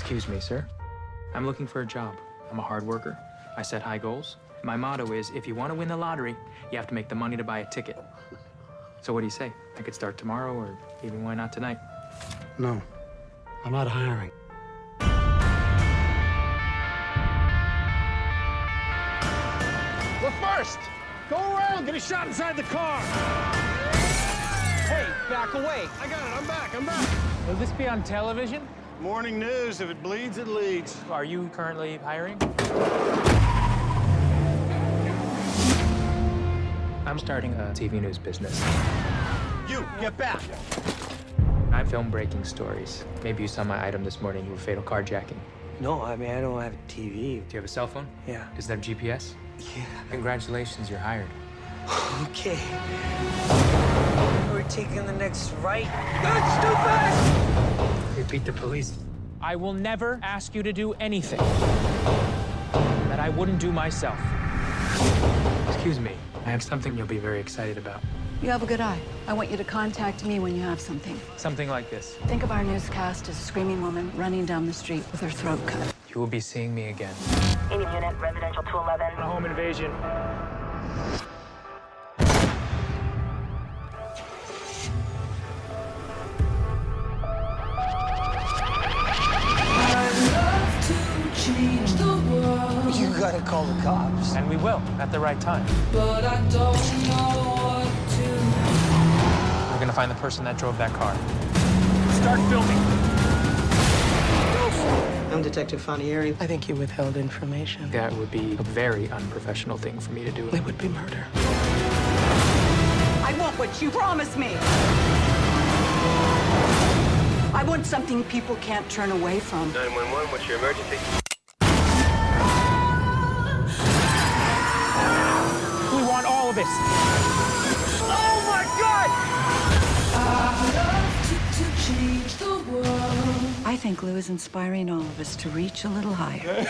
Excuse me, sir. I'm looking for a job. I'm a hard worker. I set high goals. My motto is, if you want to win the lottery, you have to make the money to buy a ticket. So what do you say? I could start tomorrow, or even why not tonight? No, I'm not hiring. Look first! Go around, get a shot inside the car! Hey, back away! I got it, I'm back. Will this be on television? Morning news, if it bleeds, it leads. Are you currently hiring? I'm starting a TV news business. You, get back! I film breaking stories. Maybe you saw my item this morning, you were fatal carjacking. No, I mean, I don't have a TV. Do you have a cell phone? Yeah. Does it have GPS? Yeah. Congratulations, you're hired. Okay. We're taking the next right. Good, stupid! Repeat the police. I will never ask you to do anything that I wouldn't do myself. Excuse me. I have something you'll be very excited about. You have a good eye. I want you to contact me when you have something. Something like this. Think of our newscast as a screaming woman running down the street with her throat cut. You will be seeing me again. Any unit, residential 211. A home invasion. You gotta call the cops. And we will, at the right time. But I don't know what to. We're gonna find the person that drove that car. Start filming. I'm Detective Fanieri. I think you withheld information. That would be a very unprofessional thing for me to do. It would be murder. I want what you promised me. I want something people can't turn away from. 911, what's your emergency? We want all of this. Oh my God! I love to change the world. I think Lou is inspiring all of us to reach a little higher.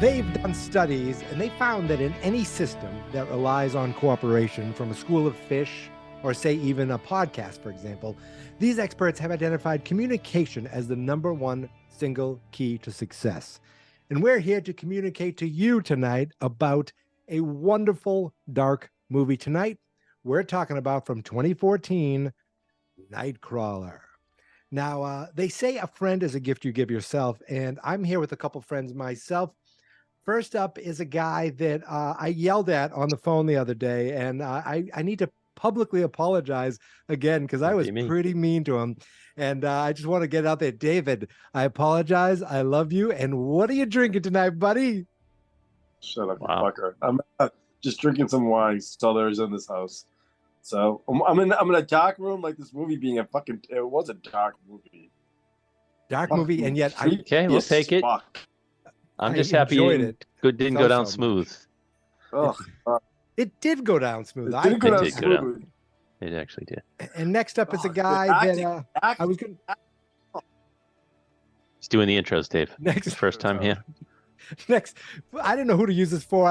They've done studies, and they found that in any system that relies on cooperation, from a school of fish or say even a podcast, for example, these experts have identified communication as the #1 single key to success. And we're here to communicate to you tonight about a wonderful dark movie. Tonight, we're talking about, from 2014, Nightcrawler. Now, they say a friend is a gift you give yourself, and I'm here with a couple friends myself. First up is a guy that I yelled at on the phone the other day, and I need to publicly apologize again because I was pretty mean to him. And I just want to get out there. David, I apologize. I love you. And what are you drinking tonight, buddy? Shut up, you fucker. I'm just drinking some wine. Southers in this house. So I'm in a dark room, like this movie being it was a dark movie. Dark movie, and yet okay, we'll take it. I'm just happy it didn't go down smooth. It did go down smooth. It did go down. It actually did. And next up is a guy that I was going to... He's doing the intros, Dave. Next, first time here. Next, I didn't know who to use this for.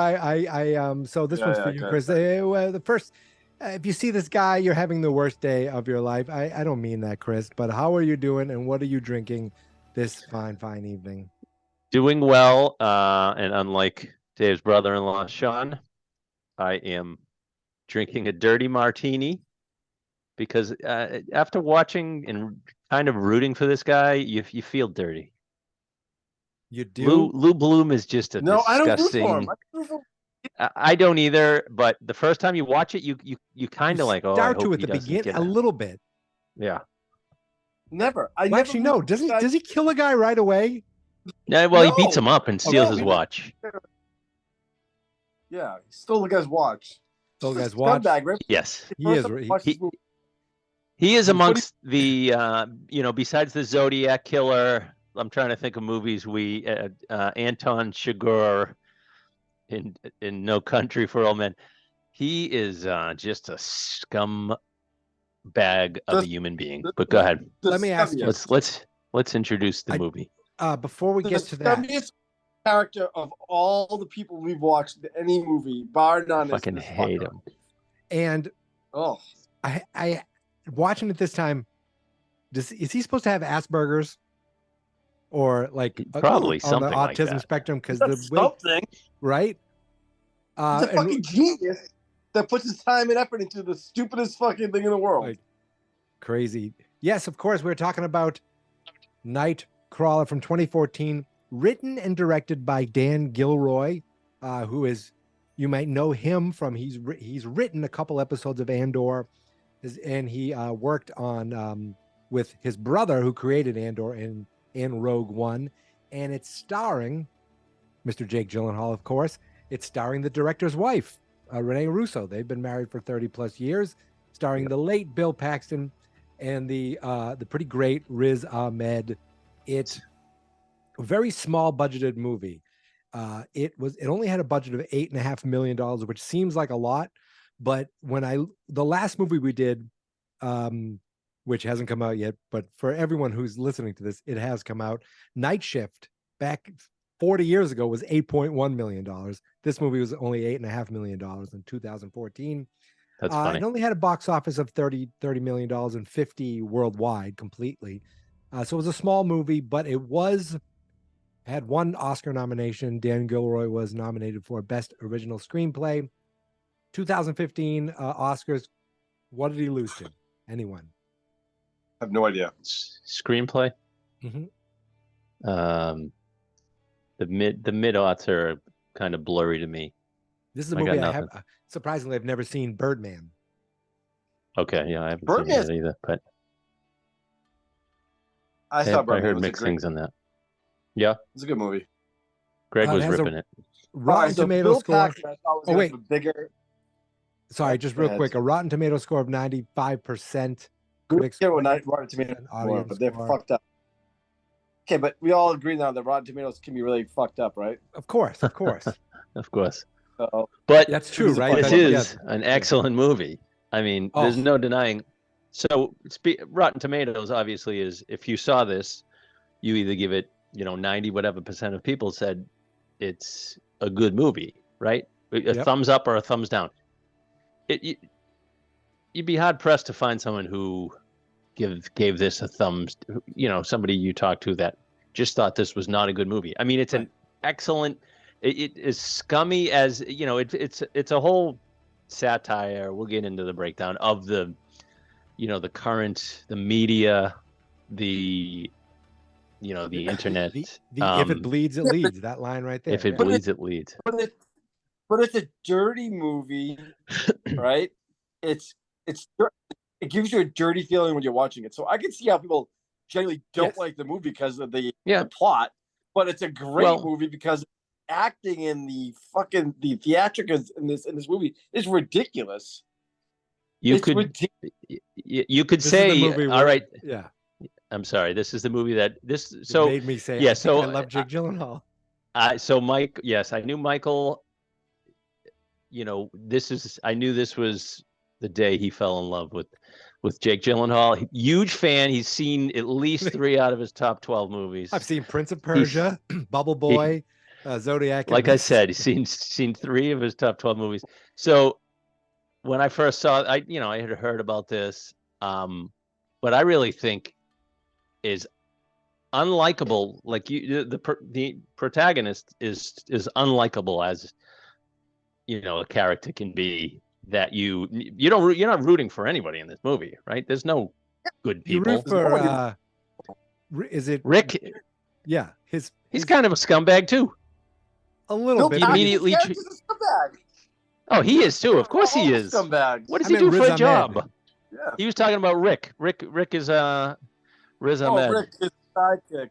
So this one's for you, Chris. The first, if you see this guy, you're having the worst day of your life. I don't mean that, Chris, but how are you doing, and what are you drinking this fine evening? Doing well, and unlike Dave's brother-in-law, Sean, I am drinking a dirty martini because after watching and kind of rooting for this guy, you feel dirty. You do? Lou Bloom is just a disgusting... I don't root for him. I don't either, but the first time you watch it, you kind of like, start to at the beginning a little bit. Yeah. Never. Actually, no. Does he kill a guy right away? Yeah, well, he beats him up and steals his watch. Yeah, he stole the guy's watch. Stole the guy's watch? Scumbag, right? Yes. He is amongst the, besides the Zodiac Killer, I'm trying to think of movies Anton Chigurh in No Country for Old Men. He is just a scumbag of a human being. But go ahead. Let me ask you. Let's introduce the movie. Before we get to that, character of all the people we've watched in any movie, bar none. Fucking hate him. And I watching it this time. Is he supposed to have Asperger's or like probably on the something like autism that. spectrum? Because something, right? He's a fucking genius that puts his time and effort into the stupidest fucking thing in the world. Like, crazy. Yes, of course. We're talking about Nightcrawler from 2014, written and directed by Dan Gilroy, who is, you might know him from, he's written a couple episodes of Andor, and he worked on with his brother who created Andor in Rogue One, and it's starring Mr. Jake Gyllenhaal, of course. It's starring the director's wife, Renee Russo. They've been married for 30 plus years, starring the late Bill Paxton and the pretty great Riz Ahmed. It's a very small budgeted movie. It only had a budget of $8.5 million, which seems like a lot, but the last movie we did, which hasn't come out yet, but for everyone who's listening to this, it has come out. Night Shift, back 40 years ago, was $8.1 million. This movie was only $8.5 million in 2014. That's funny. It only had a box office of $30 million and 50 worldwide completely. So it was a small movie, but it had one Oscar nomination. Dan Gilroy was nominated for Best Original Screenplay. 2015 Oscars. What did he lose to? Anyone? I have no idea. Screenplay. Mm-hmm. The mid-aughts are kind of blurry to me. This is a movie I have. Surprisingly, I've never seen Birdman. Okay, yeah, I haven't Birdman seen that either, but I saw Birdman. I heard mixed things on that. Yeah, it's a good movie. Greg was ripping it. Rotten Tomato score. Oh wait, bigger. Sorry, just real quick. A Rotten Tomato score of 95%. Critics Rotten Tomato, but they're fucked up. Okay, but we all agree now that Rotten Tomatoes can be really fucked up, right? Of course. Of course. So, but that's true, right? This is an excellent movie. I mean, there's no denying. So Rotten Tomatoes obviously is, if you saw this, you either give it, 90 whatever percent of people said it's a good movie, right? A thumbs up or a thumbs down. You'd be hard pressed to find someone who gave this a thumbs, somebody you talked to that just thought this was not a good movie. I mean, it's an excellent, it is scummy as, it's a whole satire. We'll get into the breakdown of the the media, the internet. If it bleeds, it leads. That line right there. If it bleeds, it leads. But it's a dirty movie, right? It gives you a dirty feeling when you're watching it. So I can see how people generally don't like the movie because of the plot, but it's a great movie because acting and the theatrics in this movie is ridiculous. You could say, all right. Yeah. I'm sorry. This is the movie that made me say. Yeah. So I love Jake Gyllenhaal. So Mike, yes, I knew Michael. I knew this was the day he fell in love with Jake Gyllenhaal. Huge fan. He's seen at least 3 out of his top 12 movies. I've seen Prince of Persia, Bubble Boy, Zodiac. Like I said, he's seen 3 of his top 12 movies. So when I first saw it, I had heard about this. What I really think is unlikable. Like the protagonist is unlikable as a character can be. That you're not rooting for anybody in this movie, right? There's no good people. You root for is it Rick? Yeah, he's kind of a scumbag too. A little bit. Immediately. Oh, he is too. Of course he is. Scumbag. What does he do for a job? Yeah. He was talking about Rick. Rick is Riz Ahmed. Rick is sidekick.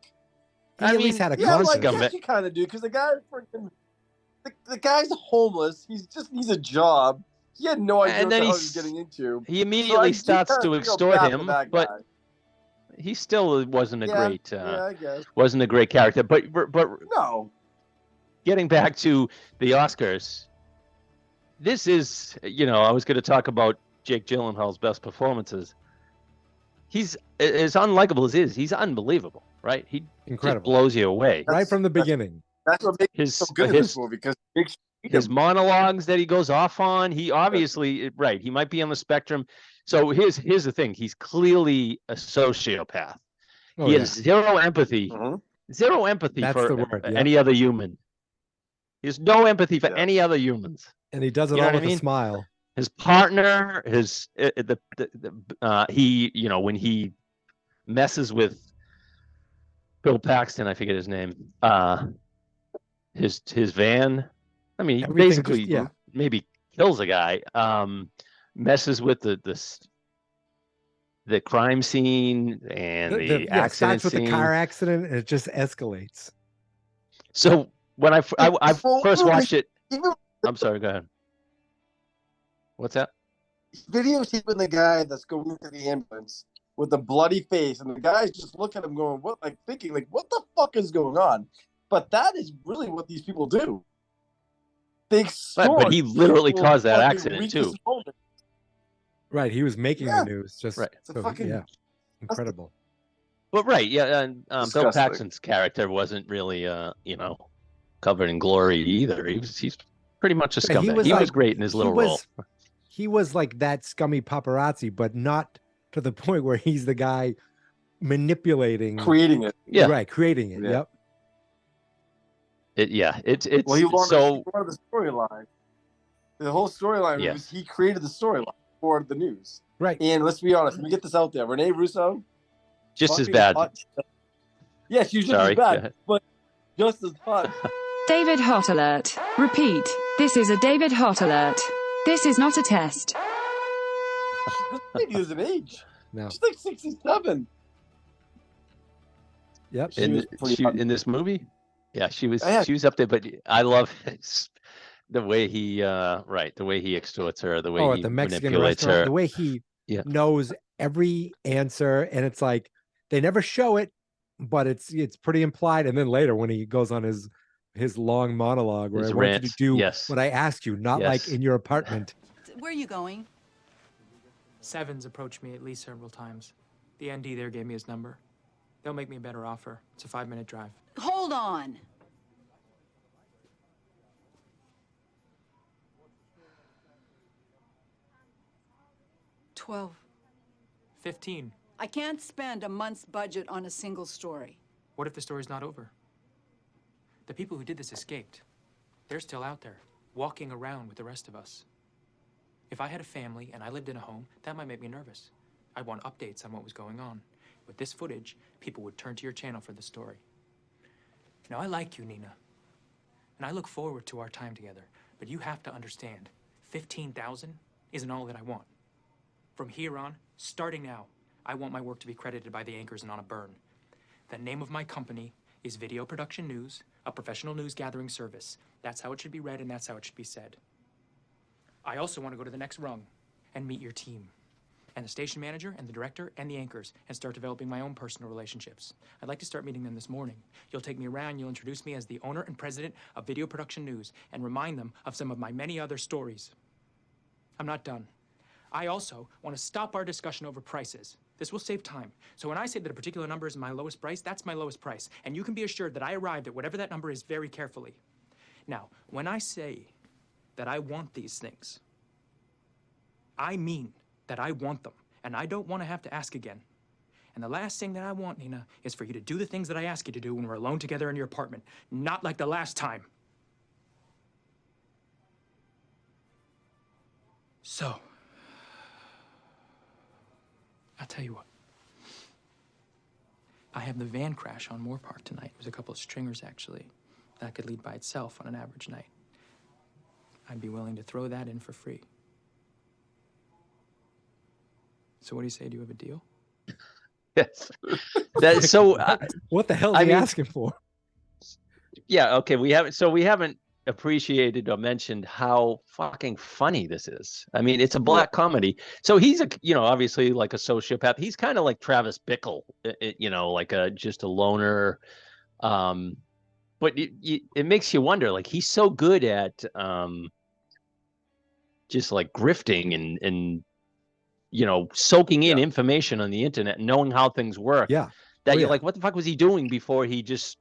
He at least had a conscience. Yes, you kind of do because the guy the guy's homeless. He's a job. He had no idea what the hell he was getting into. He immediately starts to extort him, but he still wasn't a great wasn't a great character. But no. Getting back to the Oscars, this is I was going to talk about Jake Gyllenhaal's best performances. He's as unlikable as he is. He's unbelievable, right? He incredible, just blows you away right from the beginning. That's what makes it his so good in this movie because it makes you his read him. monologues that he goes off on. He obviously right. He might be on the spectrum. So here's the thing. He's clearly a sociopath. Oh, He yeah. has zero empathy. Zero empathy That's for the word, yeah. any other human. He has no empathy for Yeah. any other humans. And he does it You know all what I with a mean? smile. His partner, he, you know, when he messes with Bill Paxton, I forget his name, his van. I mean, he Everything basically just- yeah. maybe kills a guy. Messes with the crime scene and the Yeah, accident starts with scene. the car accident and it just escalates. So when I first watched it, Even I'm sorry, go ahead. What's that? videotaping the guy that's going into the ambulance with a bloody face, and the guys just look at him going, "What?" Like thinking, like, "What the fuck is going on?" But that is really what these people do. They extort But he literally people's caused that fucking accident weakest too. moments. Right. He was making Yeah. the news. Just Right. It's a so, fucking- yeah. Incredible. But right, yeah, and Bill Disgusting. Paxton's character wasn't really, covered in glory either. He's pretty much a Right, scumbag. He was great in his little role. He was like that scummy paparazzi, but not to the point where he's the guy manipulating, creating it. Yeah. right, creating it. Yeah. Yep. It's Well, he wanted so the storyline. The whole storyline Yeah. was he created the storyline for the news. Right. And let's be honest, let me get this out there. Renee Russo, just as fucking bad. hot shit. Yeah, she was just Sorry, as go bad, ahead. but just as hot. David Hot Alert. Repeat. This is a David Hot Alert. This is not a test. This lady is an age. No. She's like 67. Yep. She was pretty hot. In this movie, yeah, she was Yeah. she was up there. But I love the way he the way he extorts her, the way Oh, he at the Mexican manipulates restaurant, her. the way he Yeah. knows every answer, and it's like they never show it, but it's pretty implied. And then later when he goes on his long monologue where His I want you rants, to do yes. what I asked you, not like Yes. in your apartment. Where are you going? Sevens approached me at least several times. The ND there gave me his number. They'll make me a better offer. It's a 5-minute drive. Hold on. $12. 15. I can't spend a month's budget on a single story. What if the story's not over? The people who did this escaped. They're still out there, walking around with the rest of us. If I had a family and I lived in a home, that might make me nervous. I'd want updates on what was going on. With this footage, people would turn to your channel for the story. Now, I like you, Nina, and I look forward to our time together, but you have to understand, 15,000 isn't all that I want. From here on, starting now, I want my work to be credited by the anchors and on a burn. The name of my company is Video Production News, a professional news gathering service. That's how it should be read and that's how it should be said. I also want to go to the next rung and meet your team, and the station manager and the director and the anchors, and start developing my own personal relationships. I'd like to start meeting them this morning. You'll take me around, you'll introduce me as the owner and president of Video Production News and remind them of some of my many other stories. I'm not done. I also want to stop our discussion over prices. This will save time. So when I say that a particular number is my lowest price, that's my lowest price. And you can be assured that I arrived at whatever that number is very carefully. Now, when I say that I want these things, I mean that I want them, and I don't want to have to ask again. And the last thing that I want, Nina, is for you to do the things that I ask you to do when we're alone together in your apartment. Not like the last time. So, I'll tell you what. I have the van crash on Moore Park tonight. There's a couple of stringers, actually. That could lead by itself on an average night. I'd be willing to throw that in for free. So what do you say? Do you have a deal? Yes. That's so. What the hell is he asking for? Yeah. Okay. We haven't appreciated or mentioned how fucking funny this is. I mean, it's a black comedy. So he's obviously like a sociopath. He's kind of like Travis Bickle, like just a loner. But it makes you wonder, like, he's so good at just like grifting and soaking in information on the internet, knowing how things work. Yeah. That you're like, what the fuck was he doing before he just,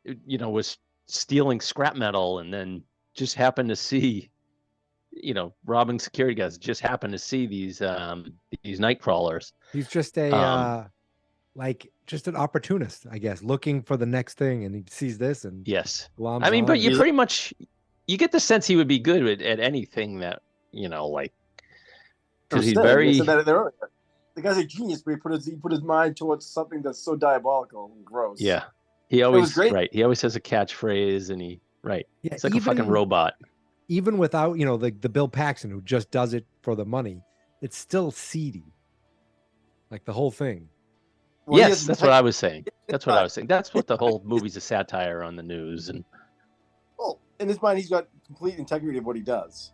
was stealing scrap metal and then just happened to see, robbing security guards, just happened to see these Nightcrawlers. He's just a just an opportunist, I guess, looking for the next thing, and he sees this and yes. gloms I mean, on. but you pretty much you get the sense he would be good at anything that because he's very. I said that earlier. The guy's a genius, but he put his mind towards something that's so diabolical and gross. Yeah, he always great. right. He always has a catchphrase, and Yeah, it's like a fucking robot. Even without the Bill Paxton who just does it for the money, it's still seedy. Like the whole thing. Well, yes, that's what I was saying. That's what I was saying. That's what the whole movie's a satire on the news. And well, in his mind, he's got complete integrity of what he does.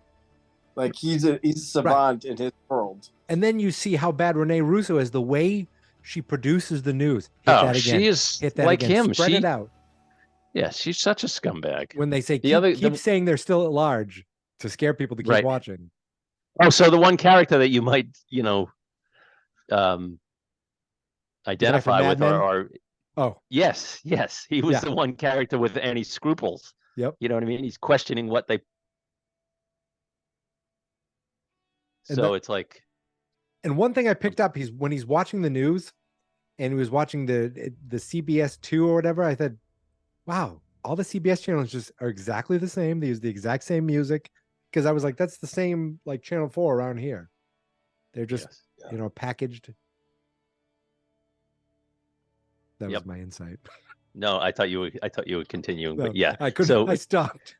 Like he's a savant in his world. And then you see how bad Renee Russo is. The way she produces the news. Hit that again. She is Hit that like again. him. Spread it out. Yeah, she's such a scumbag. When they say keep saying they're still at large to scare people to keep watching. Oh, so the one character that you might identify with or yes, he was the one character with any scruples. Yep. You know what I mean? He's questioning what they. So it's like. And one thing I picked up, when he's watching the news, and he was watching the CBS 2 or whatever, I said, wow, all the CBS channels just are exactly the same. They use the exact same music, because I was like, that's the same like Channel 4 around here. They're just packaged. That was my insight. No, I thought you would continue, but I couldn't. So I stopped.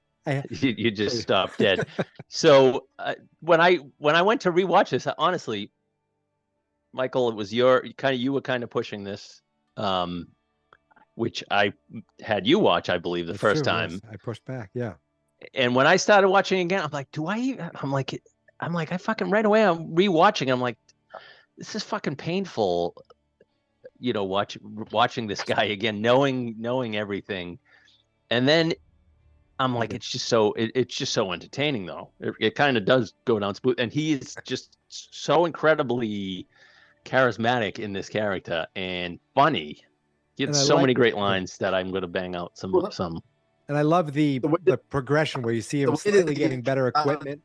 You just stopped dead. So when I went to rewatch this, honestly, Michael, it was you were kind of pushing this, which I had you watch, I believe, the first time. Yes. I pushed back, yeah. And when I started watching again, I'm like, I fucking right away I'm rewatching. I'm like, this is fucking painful. Watching this guy again, knowing everything, and then I'm like, it's just so entertaining though. It kind of does go down smooth, and he is just so incredibly charismatic in this character and funny. He had so many great lines that I'm going to bang out some. And I love the progression where you see him slowly getting better equipment.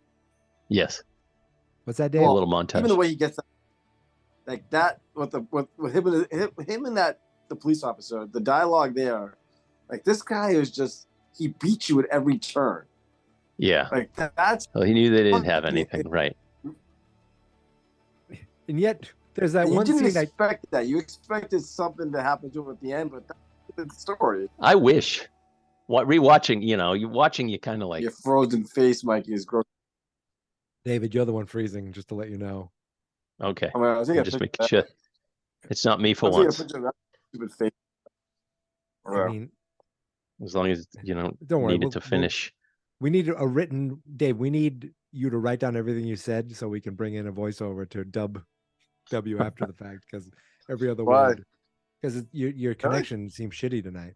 Yes. What's that, Dave? A little montage. Even the way he gets like that with him and the police officer, the dialogue there, like this guy is just, he beats you at every turn. Yeah. Like that's. Well, he knew they didn't have anything, right? And yet there's that you one didn't scene expect that. You expected something to happen to him at the end, but that's the story. I wish. Rewatching, you kind of like your frozen face, Mikey, is gross. David, you're the one freezing, just to let you know. Okay. I'm just making sure it's not me for once. I mean, as long as don't worry, need it to finish. We need a written, Dave. We need you to write down everything you said so we can bring in a voiceover to dub you after the fact, because every other word. Because your connection seems shitty tonight.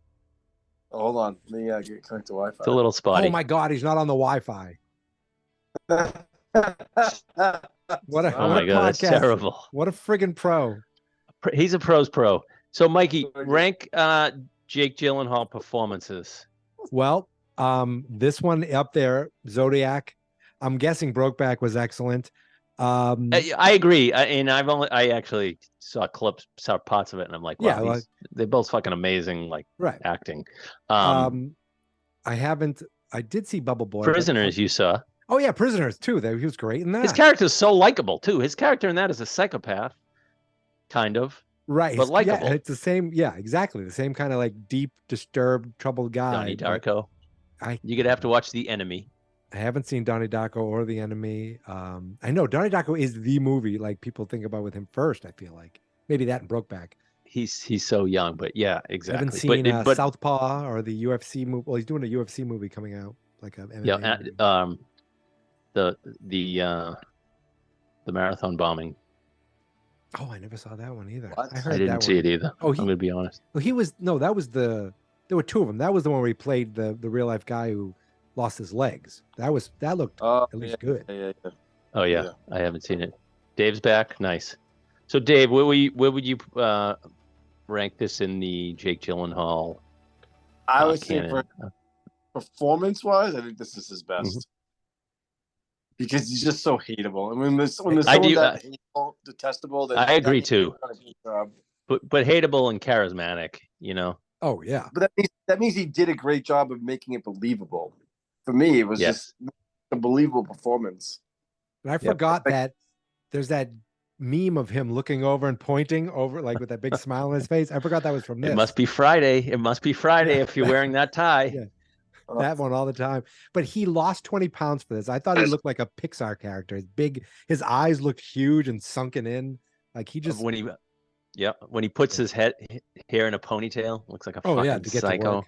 Oh, hold on, let me get connected to Wi-Fi. It's a little spotty. Oh my God, he's not on the Wi-Fi. Oh my God, that's terrible. What a friggin' pro. He's a pro's pro. So, Mikey, rank Jake Gyllenhaal performances. Well, this one up there, Zodiac. I'm guessing Brokeback was excellent. I agree, and I actually saw parts of it, and I'm like, wow, they're both fucking amazing, acting. I did see Bubble Boy. Prisoners, you saw. Oh yeah, Prisoners too. He was great in that. His character is so likable too. His character in that is a psychopath, kind of. Right, but likable. Yeah, it's the same. Yeah, exactly the same kind of like deep, disturbed, troubled guy. Donnie Darko. You're gonna have to watch The Enemy. I haven't seen Donnie Darko or The Enemy. I know Donnie Darko is the movie like people think about with him first. I feel like maybe that and Brokeback. He's so young, but yeah, exactly. I haven't seen Southpaw or the UFC movie. Well, he's doing a UFC movie coming out, like a MMA movie. The marathon bombing. Oh, I never saw that one either. I didn't see it either. Oh, I'm gonna be honest. Well, that was there were two of them. That was the one where he played the real life guy who lost his legs. That looked at least good. Yeah. Oh yeah, I haven't seen it. Dave's back. Nice. So Dave, where would you rank this in the Jake Gyllenhaal? I would say performance-wise, I think this is his best. Because he's just so hateable. I mean, when there's I someone do- that hateful, detestable, that I agree that too. done a good job. But hateable and charismatic, you know. Oh yeah. But that means he did a great job of making it believable. For me, it was just a believable performance. And I forgot that there's that meme of him looking over and pointing over, like with that big smile on his face. I forgot that was from this. It must be Friday. It must be Friday if you're wearing that tie. Yeah. That one all the time. But he lost 20 pounds for this. I thought he looked like a Pixar character. His eyes looked huge and sunken in. Like he just when he puts his hair in a ponytail, looks like a fucking to get to psycho. work.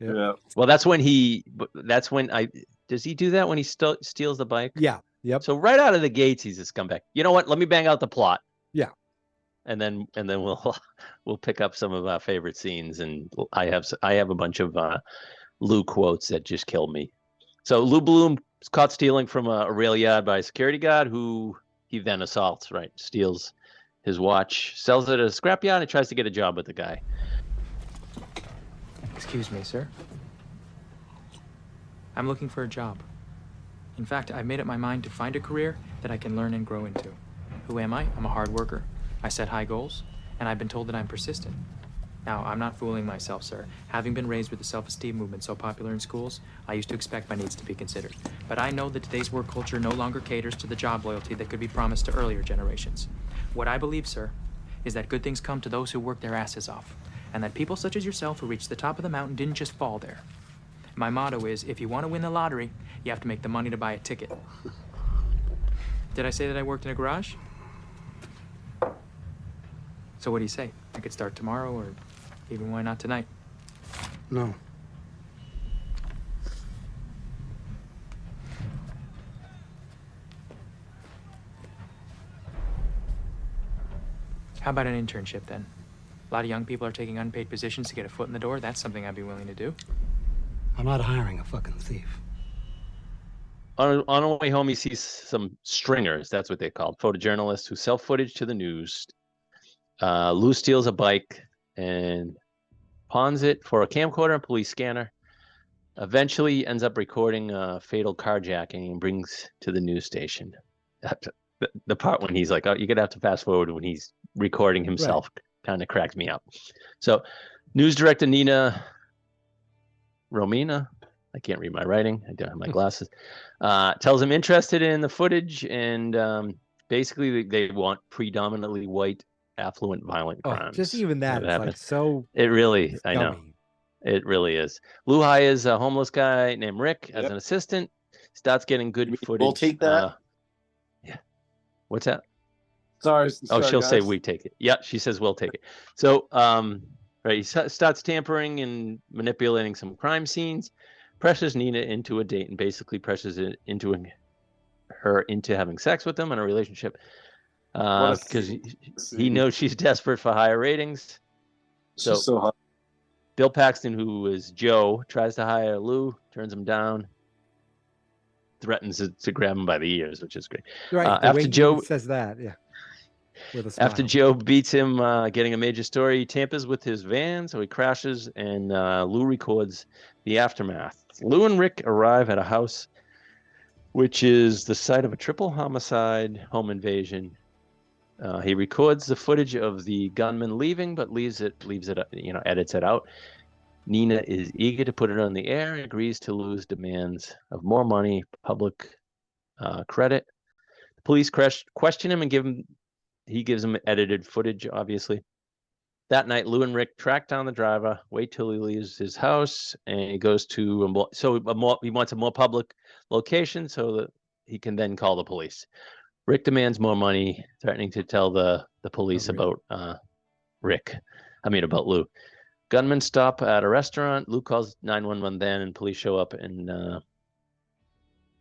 Yeah. Well, that's when does he do that when he steals the bike? Yeah. Yep. So right out of the gates, he's a scumbag. You know what? Let me bang out the plot. Yeah. And then we'll pick up some of our favorite scenes, and I have a bunch of Lou quotes that just killed me. So Lou Bloom is caught stealing from a rail yard by a security guard, who he then assaults. Right, steals his watch, sells it at a scrapyard, and tries to get a job with the guy. Excuse me, sir. I'm looking for a job. In fact, I've made up my mind to find a career that I can learn and grow into. Who am I? I'm a hard worker. I set high goals, and I've been told that I'm persistent. Now, I'm not fooling myself, sir. Having been raised with the self-esteem movement so popular in schools, I used to expect my needs to be considered. But I know that today's work culture no longer caters to the job loyalty that could be promised to earlier generations. What I believe, sir, is that good things come to those who work their asses off, and that people such as yourself who reached the top of the mountain didn't just fall there. My motto is, if you want to win the lottery, you have to make the money to buy a ticket. Did I say that I worked in a garage? So what do you say? I could start tomorrow, or even why not tonight? No. How about an internship then? A lot of young people are taking unpaid positions to get a foot in the door. That's something I'd be willing to do. I'm not hiring a fucking thief. On the way home, he sees some stringers. That's what they called, photojournalists who sell footage to the news. Lou steals a bike and pawns it for a camcorder and police scanner. Eventually ends up recording a fatal carjacking and brings to the news station. The part when he's like, oh, you're going to have to fast forward when he's recording himself, kind of cracked me up. So news director Nina Romina, I can't read my writing, I don't have my glasses, tells him interested in the footage, and basically they want predominantly white, affluent, violent crimes. Just even that is like so. It really, I know. Dummy. It really is. Lou hires a homeless guy named Rick as an assistant. Starts getting good footage. We'll take that. Yeah. What's that? Sorry. Oh, she'll guys. say we take it. Yeah, she says we'll take it. So, right, he starts tampering and manipulating some crime scenes, pressures Nina into a date, and basically pressures her into having sex with him in a relationship. Because he knows she's desperate for higher ratings. She's so hot. Bill Paxton, who is Joe, tries to hire Lou, turns him down, threatens to grab him by the ears, which is great. Right. After Joe says that, yeah. With a smile. After Joe beats him getting a major story, he tampers with his van, so he crashes, and Lou records the aftermath. Lou and Rick arrive at a house which is the site of a triple homicide home invasion. He records the footage of the gunman leaving, but leaves it, edits it out. Nina is eager to put it on the air and agrees to Lou's demands of more money, public credit. The police question him and he gives them edited footage, obviously. That night, Lou and Rick track down the driver, wait till he leaves his house, and he goes to he wants a more public location so that he can then call the police. Rick demands more money, threatening to tell the police about Lou. Gunmen stop at a restaurant. Lou calls 911 then, and police show up, and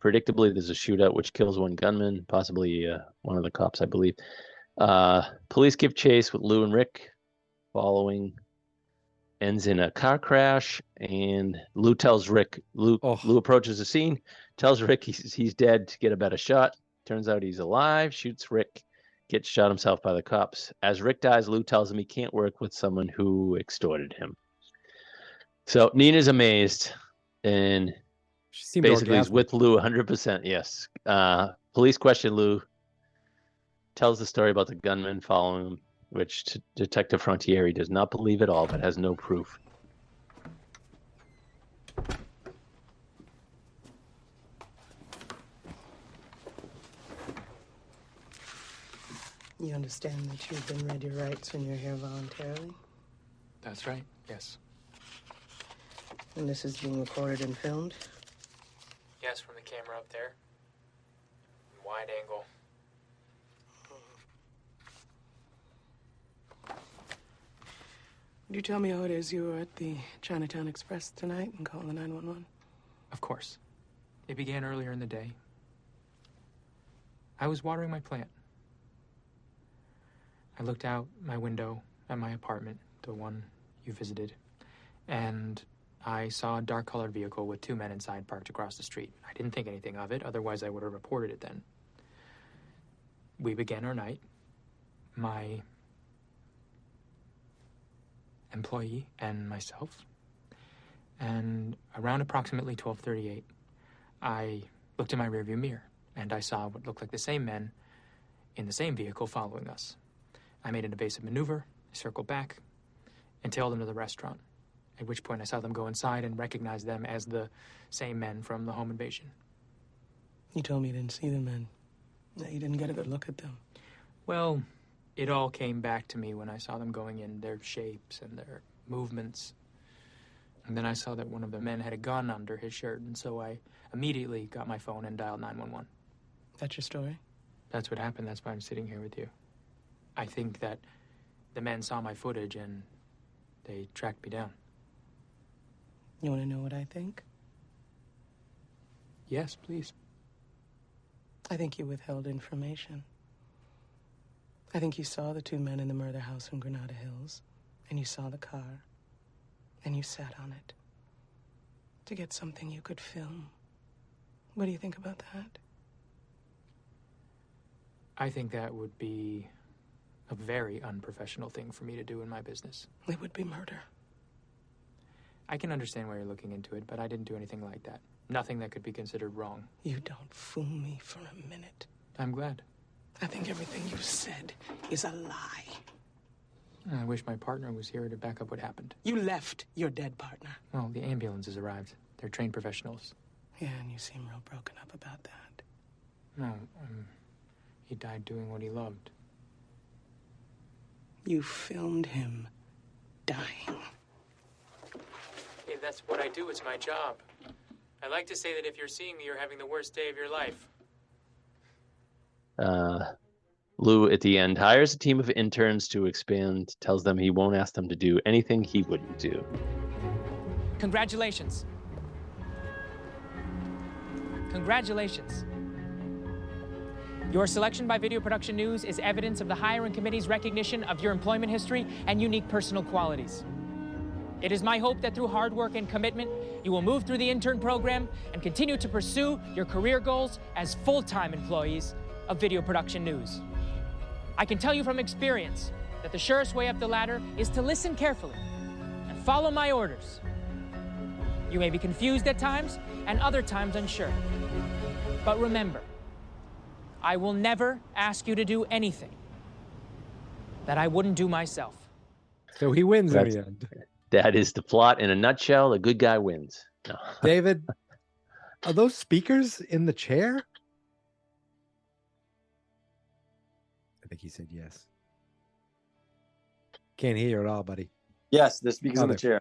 predictably there's a shootout which kills one gunman, possibly one of the cops, I believe. Police give chase with Lou and Rick following. Ends in a car crash, and Lou tells Rick, Lou approaches the scene, tells Rick he's dead to get a better shot. Turns out he's alive, shoots Rick, gets shot himself by the cops. As Rick dies, Lou tells him he can't work with someone who extorted him. So Nina's amazed. And She seemed basically he's orgasmic. with Lou 100%. Yes. Police question Lou. Tells the story about the gunman following him, which Detective Frontieri does not believe at all, but has no proof. You understand that you've been read your rights when you're here voluntarily? That's right, yes. And this is being recorded and filmed? Yes, from the camera up there. Wide angle. Would you tell me how it is you were at the Chinatown Express tonight and call the 911? Of course. It began earlier in the day. I was watering my plant. I looked out my window at my apartment, the one you visited, and I saw a dark-colored vehicle with 2 men inside parked across the street. I didn't think anything of it, otherwise I would have reported it then. We began our night. My employee and myself. And around approximately 12:38, I looked in my rearview mirror, and I saw what looked like the same men in the same vehicle following us. I made an evasive maneuver, circled back, and tailed them to the restaurant, at which point I saw them go inside and recognized them as the same men from the home invasion. You told me you didn't see the men, that you didn't get a good look at them. Well, it all came back to me when I saw them going in, their shapes and their movements. And then I saw that one of the men had a gun under his shirt, and so I immediately got my phone and dialed 911. That's your story? That's what happened. That's why I'm sitting here with you. I think that the men saw my footage and they tracked me down. You want to know what I think? Yes, please. I think you withheld information. I think you saw the 2 men in the murder house in Granada Hills, and you saw the car, and you sat on it to get something you could film. What do you think about that? I think that would be a very unprofessional thing for me to do in my business. It would be murder. I can understand why you're looking into it, but I didn't do anything like that. Nothing that could be considered wrong. You don't fool me for a minute. I'm glad. I think everything you said is a lie. I wish my partner was here to back up what happened. You left your dead partner. Well, the ambulance has arrived. They're trained professionals. Yeah, and you seem real broken up about that. No, he died doing what he loved. You filmed him dying. Hey, that's what I do. It's my job. I like to say that if you're seeing me, you're having the worst day of your life. Lou, at the end, hires a team of interns to expand, tells them he won't ask them to do anything he wouldn't do. Congratulations. Congratulations. Your selection by Video Production News is evidence of the hiring committee's recognition of your employment history and unique personal qualities. It is my hope that through hard work and commitment, you will move through the intern program and continue to pursue your career goals as full-time employees of Video Production News. I can tell you from experience that the surest way up the ladder is to listen carefully and follow my orders. You may be confused at times and other times unsure. But remember, I will never ask you to do anything that I wouldn't do myself. So he wins in the end. That is the plot in a nutshell. The good guy wins. No. David, are those speakers in the chair? I think he said yes. Can't hear you at all, buddy. Yes, the speakers in the chair.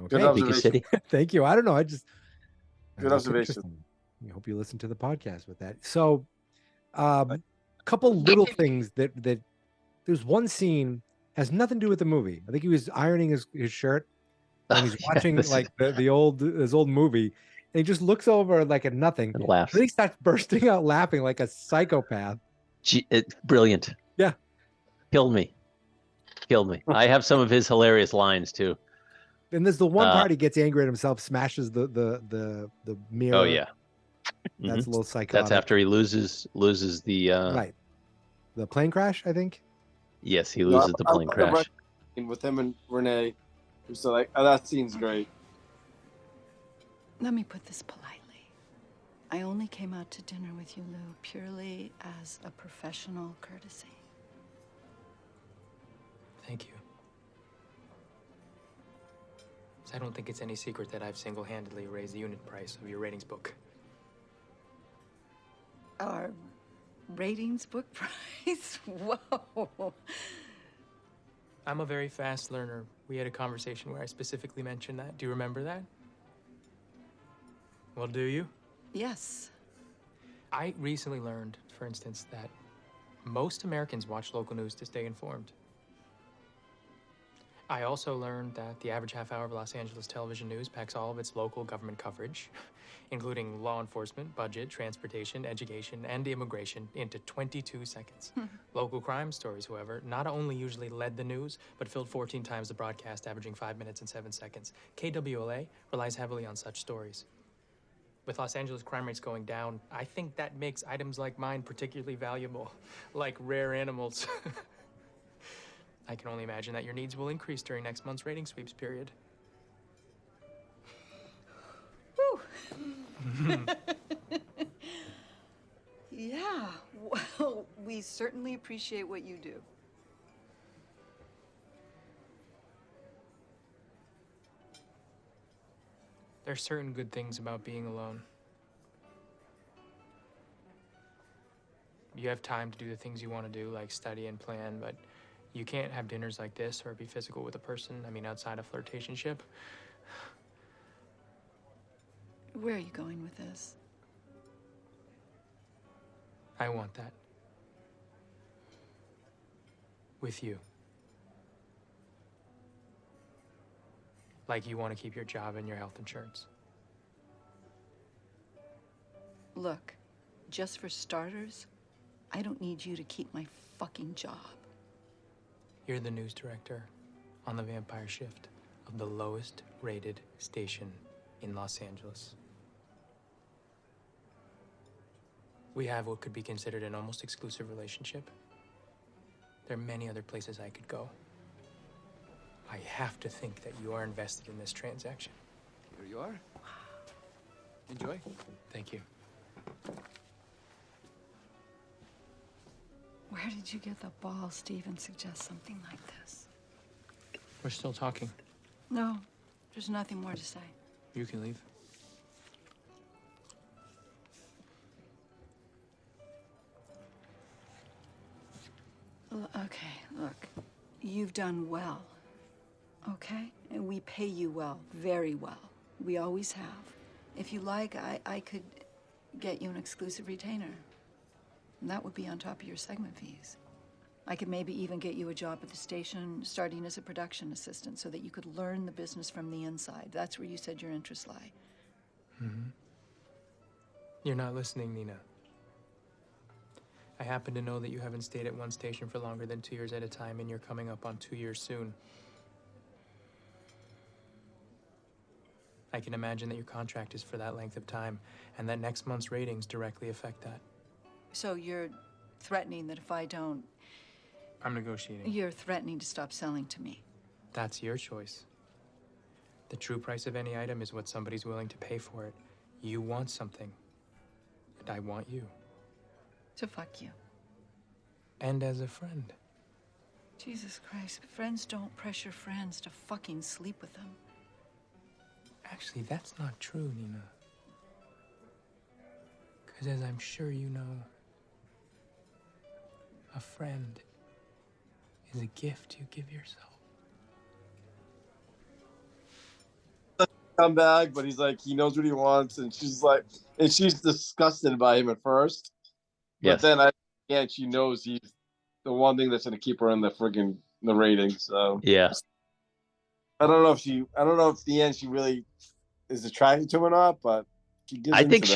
Okay. Good observation. Thank you. I don't know. Good observation. observation. I hope you listen to the podcast with that. So, couple little things that there's one scene has nothing to do with the movie. I think he was ironing his shirt and he's watching like his old movie. And he just looks over like at nothing and laughs. And he starts bursting out laughing like a psychopath. Brilliant. Yeah. Killed me. I have some of his hilarious lines too. And there's the one part he gets angry at himself, smashes the mirror. Oh yeah. That's a little psychotic. That's after he loses the right. The plane crash, I think. Yes, he loses the plane crash. With him and Renee. So like that scene's great. Let me put this politely. I only came out to dinner with you, Lou, purely as a professional courtesy. Thank you. I don't think it's any secret that I've single-handedly raised the unit price of your ratings book. Our ratings book price? Whoa. I'm a very fast learner. We had a conversation where I specifically mentioned that. Do you remember that? Well, do you? Yes. I recently learned, for instance, that most Americans watch local news to stay informed. I also learned that the average half hour of Los Angeles television news packs all of its local government coverage, including law enforcement, budget, transportation, education, and immigration, into 22 seconds. Local crime stories, however, not only usually led the news, but filled 14 times the broadcast, averaging 5 minutes and 7 seconds. KWLA relies heavily on such stories. With Los Angeles crime rates going down, I think that makes items like mine particularly valuable, like rare animals. I can only imagine that your needs will increase during next month's rating sweeps period. Whew. Yeah, well, we certainly appreciate what you do. There's certain good things about being alone. You have time to do the things you want to do, like study and plan, but you can't have dinners like this or be physical with a person, I mean, outside of flirtationship. Where are you going with this? I want that. With you. Like you want to keep your job and your health insurance. Look, just for starters, I don't need you to keep my fucking job. You're the news director on the Vampire Shift of the lowest rated station in Los Angeles. We have what could be considered an almost exclusive relationship. There are many other places I could go. I have to think that you are invested in this transaction. Here you are. Enjoy. Thank you. Where did you get the balls to even suggest something like this? We're still talking. No, there's nothing more to say. You can leave. Okay, look, you've done well, okay? And we pay you well, very well. We always have. If you like, I could get you an exclusive retainer. And that would be on top of your segment fees. I could maybe even get you a job at the station, starting as a production assistant, so that you could learn the business from the inside. That's where you said your interests lie. Mm-hmm. You're not listening, Nina. I happen to know that you haven't stayed at one station for longer than 2 years at a time, and you're coming up on 2 years soon. I can imagine that your contract is for that length of time, and that next month's ratings directly affect that. So you're threatening that if I don't... I'm negotiating. You're threatening to stop selling to me. That's your choice. The true price of any item is what somebody's willing to pay for it. You want something, and I want you. So fuck you. And as a friend. Jesus Christ, friends don't pressure friends to fucking sleep with them. Actually, that's not true, Nina. Because as I'm sure you know, a friend is a gift you give yourself. Come back, but he's like, he knows what he wants, and she's disgusted by him at first. Yes. But then she knows he's the one thing that's gonna keep her in the ratings. So yeah. I don't know if at the end she really is attracted to him or not, but she gives I think into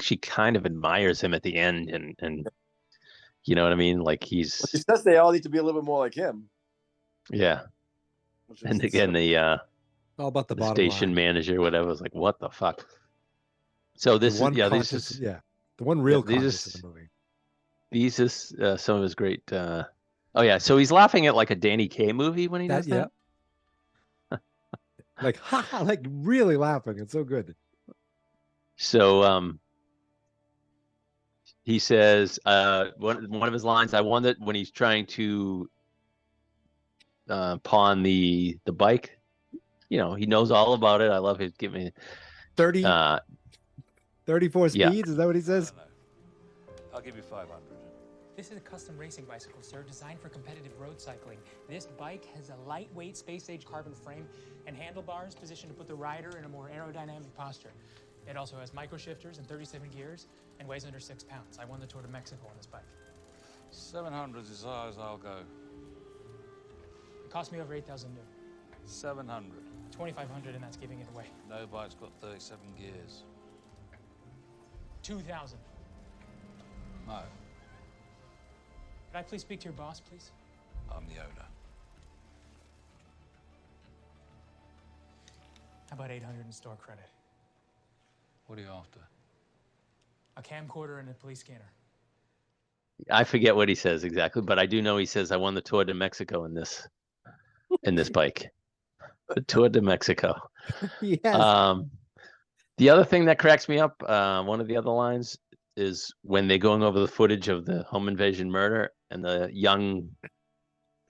she kind of admires him at the end, and you know what I mean? Like she says they all need to be a little bit more like him. Yeah. And again, all about the station manager, whatever, was like, what the fuck? So this is the one real conscious of the movie. These is some of his great. Oh yeah, so he's laughing at like a Danny Kaye movie when he does that. like ha, ha, like really laughing. It's so good. So he says one of his lines. I won that when he's trying to pawn the bike. You know, he knows all about it. I love his giving 34 yeah. speeds. Is that what he says? I'll give you 500. This is a custom racing bicycle, sir, designed for competitive road cycling. This bike has a lightweight space-age carbon frame and handlebars positioned to put the rider in a more aerodynamic posture. It also has microshifters and 37 gears and weighs under 6 pounds. I won the Tour de Mexico on this bike. 700 is as high as I'll go. It cost me over 8,000 new. 700. 2,500, and that's giving it away. No bike's got 37 gears. 2,000. No, Could I please speak to your boss, please? I'm the owner. How about 800 in store credit? What are you after? A camcorder and a police scanner. I forget what he says exactly, but I do know he says I won the Tour de Mexico in this bike. The Tour de Mexico. Yes. The other thing that cracks me up, one of the other lines is when they're going over the footage of the home invasion murder, and the young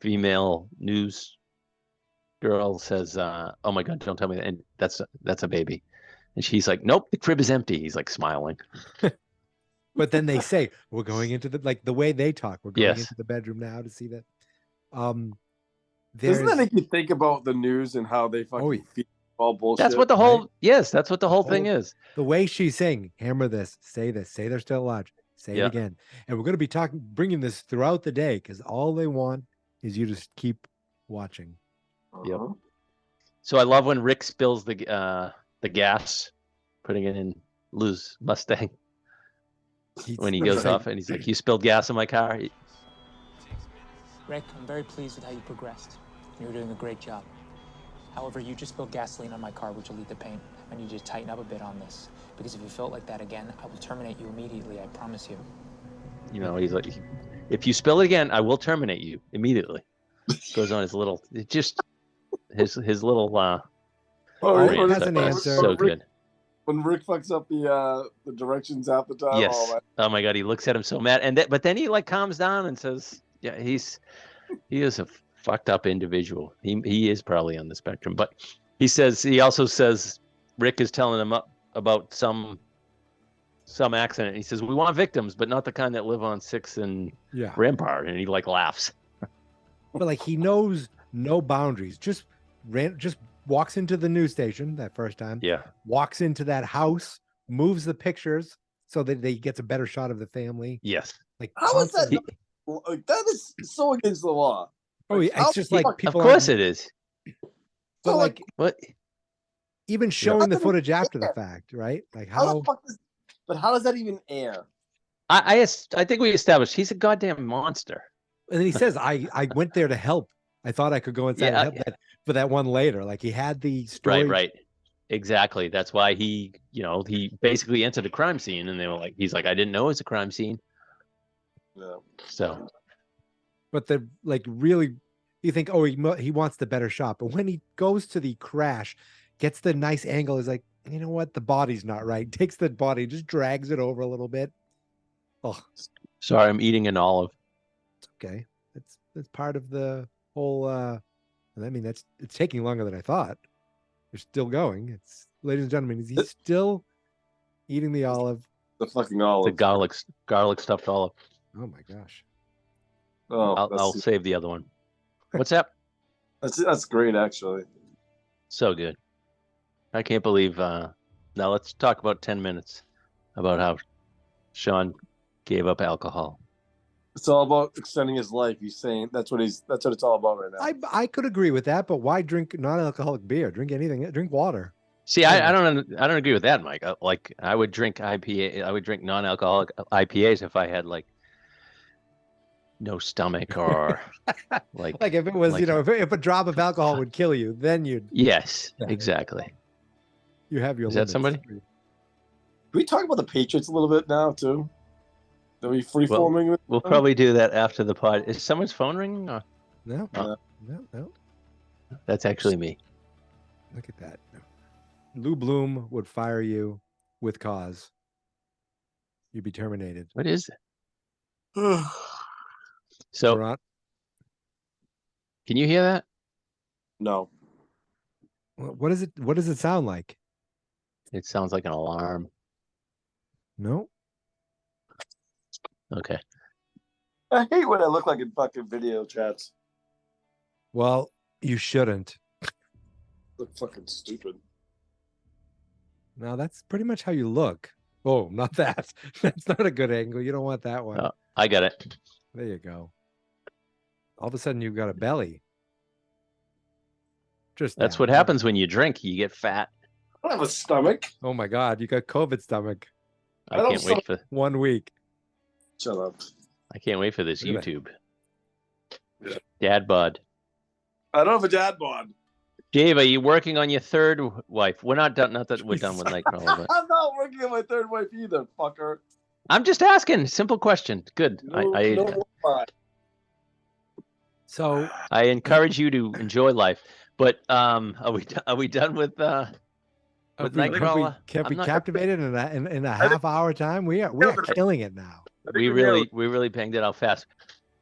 female news girl says, "Oh my God, don't tell me that." And that's a baby. And she's like, "Nope, the crib is empty." He's like smiling. But then they say, we're going into the way they talk. We're going Yes. into the bedroom now to see that. Doesn't that make you think about the news and how they fucking feel all bullshit? That's what the whole that's what the whole thing is. The way she's saying, hammer this, say they're still alive, say it again. And we're going to be bringing this throughout the day because all they want is you to keep watching. Yep. So I love when Rick spills the gas, putting it in Lou's Mustang. When he goes off and he's like, "You spilled gas in my car." Rick, I'm very pleased with how you progressed. You're doing a great job. However, you just spilled gasoline on my car, which will lead to paint. I need you to tighten up a bit on this. Because if you felt like that again, I will terminate you immediately, I promise you. You know, he's like, "If you spill it again, I will terminate you immediately." Goes on his little, his little. Rick has an answer. So good. When Rick fucks up the directions half the time. Yes. Oh my God, he looks at him so mad, and but then he like calms down and says, "Yeah, he is a fucked up individual. He is probably on the spectrum." But he also says Rick is telling him about some accident. He says, "We want victims, but not the kind that live on 6th and Rampart," and he like laughs. But like he knows no boundaries. Just walks into the news station that first time. Yeah. Walks into that house, moves the pictures so that he gets a better shot of the family. Yes. Like how is that? Like, that is so against the law. Oh, yeah, it's just like people. Of course it is. But so like what? Even showing the footage after the fact, right? Like how? But how does that even air? I think we established he's a goddamn monster. And then he says, "I went there to help. I thought I could go inside and help for that one later." Like he had the story. Right. Exactly. That's why he basically entered a crime scene, and he's like, "I didn't know it was a crime scene." Yeah. So. But really, you think, oh, he wants the better shot. But when he goes to the crash, gets the nice angle, is like, you know what? The body's not right. Takes the body, just drags it over a little bit. Oh, sorry, I'm eating an olive. It's okay. That's part of the whole. I mean, it's taking longer than I thought. They're still going. Ladies and gentlemen, he's still eating the olive. The fucking olive. The garlic stuffed olive. Oh my gosh. Oh, I'll save the other one. What's that? That's great, actually. So good. I can't believe. Now let's talk about 10 minutes about how Sean gave up alcohol. It's all about extending his life. He's saying that's what it's all about right now. I could agree with that, but why drink non-alcoholic beer? Drink anything. Drink water. See, I don't agree with that, Mike. Like I would drink IPA. I would drink non-alcoholic IPAs if I had like no stomach or like if it was if a drop of alcohol would kill you, then you'd. Yes, exactly. You have your. Is that somebody? Can we talk about the Patriots a little bit now too? Are we free forming? We'll probably do that after the pod. Is someone's phone ringing? Or? No. Oh. No. That's actually me. Look at that. Lou Bloom would fire you with cause. You'd be terminated. What is it? So, can you hear that? No. What is it? What does it sound like? It sounds like an alarm. No. Okay. I hate what I look like in fucking video chats. Well, you shouldn't. Look fucking stupid. No, that's pretty much how you look. Oh, not that. That's not a good angle. You don't want that one. Oh, I got it. There you go. All of a sudden, you've got a belly. That's what happens when you drink. You get fat. I don't have a stomach. Oh my God, you got COVID stomach. I can't wait for 1 week. Shut up. I can't wait for this Look at YouTube. Dad bod. I don't have a dad bod. Dave, are you working on your third wife? We're not done. Not that we're done with Nightcrawler, but I'm not working on my third wife either, fucker. I'm just asking. Simple question. Good. So I encourage you to enjoy life. But are we done with Nightcrawler? Can't be captivated in a half hour time. We are killing it now. We really banged it out fast.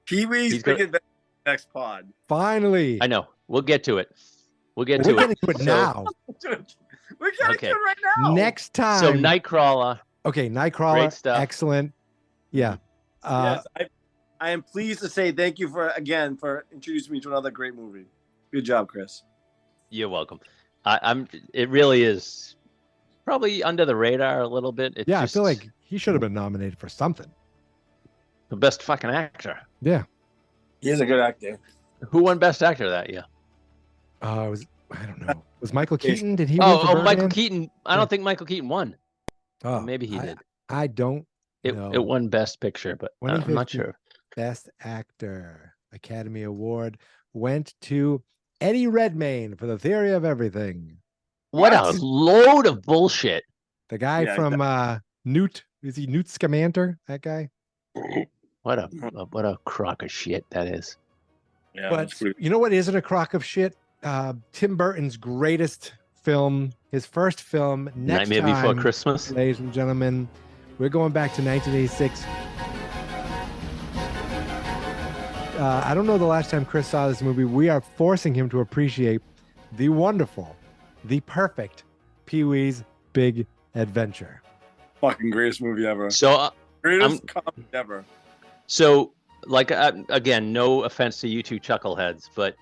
Pee-wee's big adventure next pod. Finally. I know. We'll get to it. We're getting to it now. We're getting to it right now. Next time. So Nightcrawler. Okay, Nightcrawler. Great stuff. Excellent. Yeah. Yes, I am pleased to say thank you for introducing me to another great movie. Good job, Chris. You're welcome. It really is probably under the radar a little bit. It's I feel like he should have been nominated for something. The best fucking actor. Yeah. He is a good actor. Who won best actor that year? I don't know. Was Michael Keaton? Did he win for Michael Birdman? Keaton. I don't think Michael Keaton won. Oh, maybe he did. I don't know. It won best picture, but I'm not sure. Best actor Academy Award went to Eddie Redmayne for The Theory of Everything. What a load of bullshit. The guy from Newt. Is he Newt Scamander? That guy? What a crock of shit that is. Yeah, but you know what isn't a crock of shit? Tim Burton's greatest film, his first film, Nightmare Before Christmas. Ladies and gentlemen, we're going back to 1986. I don't know the last time Chris saw this movie. We are forcing him to appreciate the wonderful, the perfect Pee-wee's Big Adventure. Fucking greatest movie ever. So greatest comedy ever. So, again, no offense to you two chuckleheads, but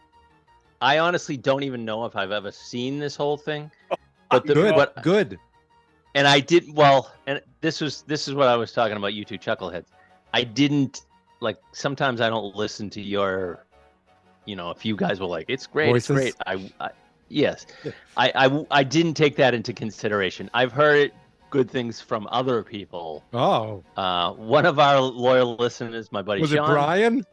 I honestly don't even know if I've ever seen this whole thing. But good. And I did and this is what I was talking about, you two chuckleheads. I didn't sometimes I don't listen to your, if you guys were like, it's great, Voices. It's great. Yes. I didn't take that into consideration. I've heard good things from other people. Oh. One of our loyal listeners, my buddy Sean. Was it Brian?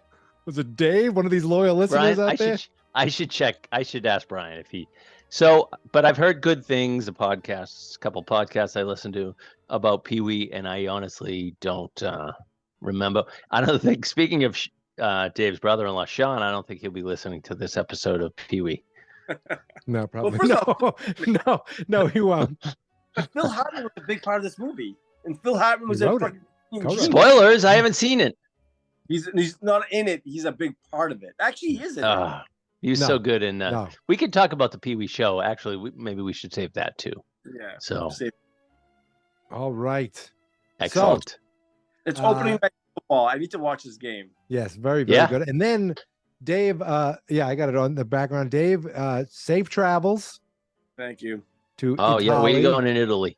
Was it Dave? One of these loyal listeners Brian, out there? I should check. I should ask Brian if he. So, but I've heard good things. A couple podcasts I listened to about Pee-wee, and I honestly don't remember. I don't think. Speaking of Dave's brother-in-law, Sean, I don't think he'll be listening to this episode of Pee-wee. No, probably no, he won't. Phil Hartman was a big part of this movie, and Phil Hartman was Spoilers! I haven't seen it. He's not in it. He's a big part of it. Actually, he is in it. He was so good in. We could talk about the Pee-wee show. Actually, maybe we should save that too. Yeah. So. All right. Excellent. So, it's opening night football. I need to watch this game. Yes, very good. And then Dave, I got it on the background. Dave, safe travels. Thank you. To Italy. Yeah, where are you going in Italy?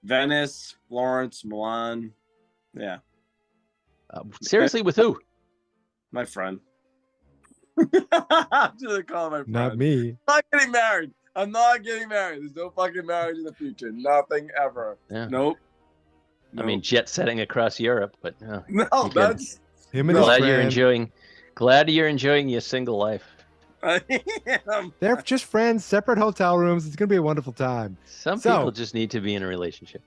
Venice, Florence, Milan. Yeah. Seriously, with who? My friend. I'm just gonna call my friend. Not me. I'm not getting married. I'm not getting married. There's no fucking marriage in the future. Nothing ever. Yeah. Nope. I mean, jet setting across Europe, but no, that's him and his friend. Glad you're enjoying your single life. They're just friends, separate hotel rooms. It's gonna be a wonderful time. Some people just need to be in a relationship.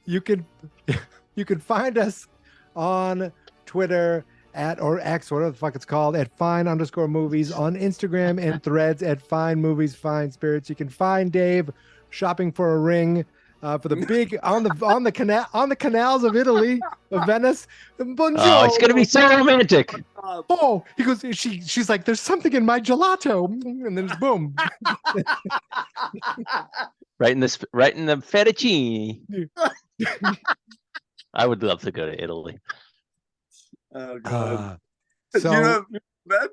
You could find us on Twitter at or X, whatever the fuck it's called, at fine_movies, on Instagram and Threads at fine movies, fine spirits. You can find Dave shopping for a ring for the big on the canals of Italy, of Venice. Oh, it's gonna be so romantic. Oh, he goes. She's like, "There's something in my gelato," and then boom. Right in the fettuccine. I would love to go to Italy. Oh god. So you know, Ben?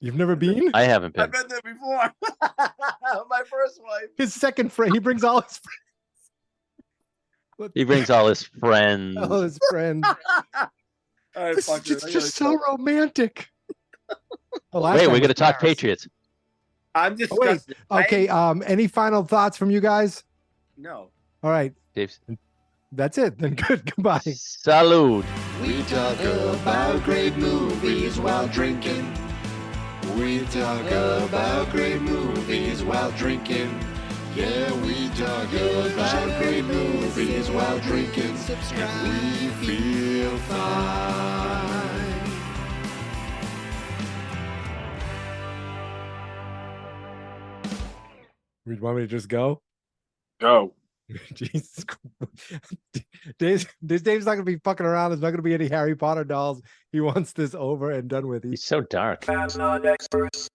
You've never been? I haven't been. I've been there before. My first wife. His second friend. He brings all his friends. He brings all his friends. All his friends. All right, It's just so romantic. Wait, we're gonna talk Patriots. I'm disgusted. Okay. Any final thoughts from you guys? No. All right. Dave's. That's it. Then good. Goodbye. Salud. We talk about great movies while drinking. We talk about great movies while drinking. Yeah, we talk about great movies while drinking. And we feel fine. You want me to just go? Go. Jesus Christ. Dave's not going to be fucking around. There's not going to be any Harry Potter dolls. He wants this over and done with. He's so dark. Fans not experts.